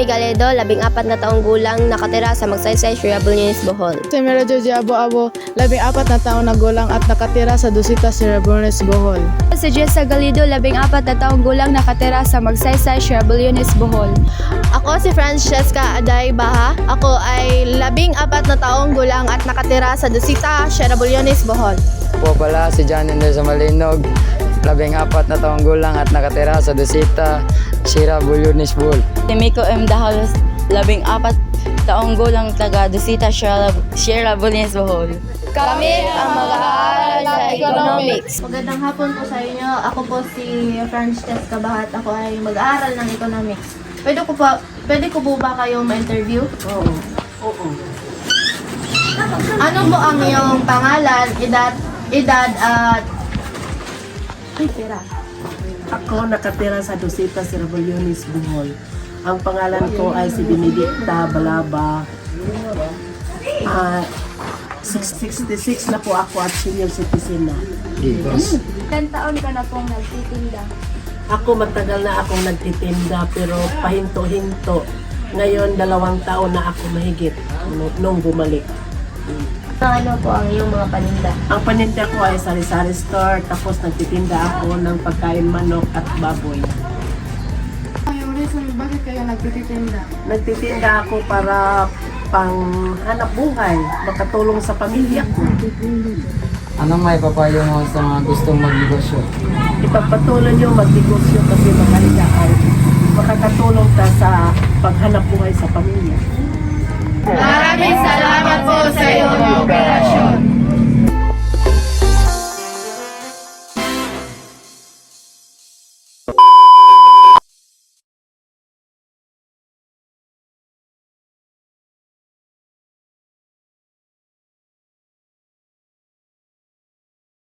Galedo, 14 na taong gulang, nakatira sa Magsaysay, Sirabuñez, Bohol. Si Mira Joji Abo-Abo, 14 na taon na gulang at nakatira sa Dusita, Sirabuñez, Bohol. Si Jessa Galido, 14 na taong gulang, nakatira sa Magsaysay, Sirabuñez, Bohol. Ako si Francesca Aday Baha. Ako ay 14 na taong gulang at nakatira sa Dusita, Sirabuñez, Bohol. Po pala si John Ender Malinog, 14 na taong gulang at nakatira sa Dusita, Sirabuñez, Bohol. Si Miko M. Dahalos, 14 taong gulang, taga Dusita, Sirabuñez, Bohol. Kami ang mag-aaral sa economics. Magandang hapon po sa inyo. Ako po si Francesca Bahat. Ako ay mag-aaral ng economics. Pwede ko po ba kayong ma-interview? Oo. Ano po ang iyong pangalan, edad at pera? Ako nakatira sa Dusita, Sirabuñez, Bohol. Ang pangalan ko ay si Benedicta Balaba. 66 na po ako at senior citizen na. Gigos. Ilan taon ka na pong nagtitinda? Ako matagal na akong nagtitinda pero pahinto-hinto. Ngayon 2 taon na ako mahigit nung bumalik. Ano po ang iyong mga paninda? Ang paninda ko ay sari-sari store tapos nagtitinda ako ng pagkain manok at baboy. Yung reason bakit kayo nagtitinda? Nagtitinda ako para pang hanap buhay, makatulong sa pamilya ko. Anong may papayo mo sa mga gustong magnegosyo? Ipagpatuloy niyo magnegosyo kasi makaligaan. Makakatulong ka sa paghanap buhay sa pamilya. Maraming salamat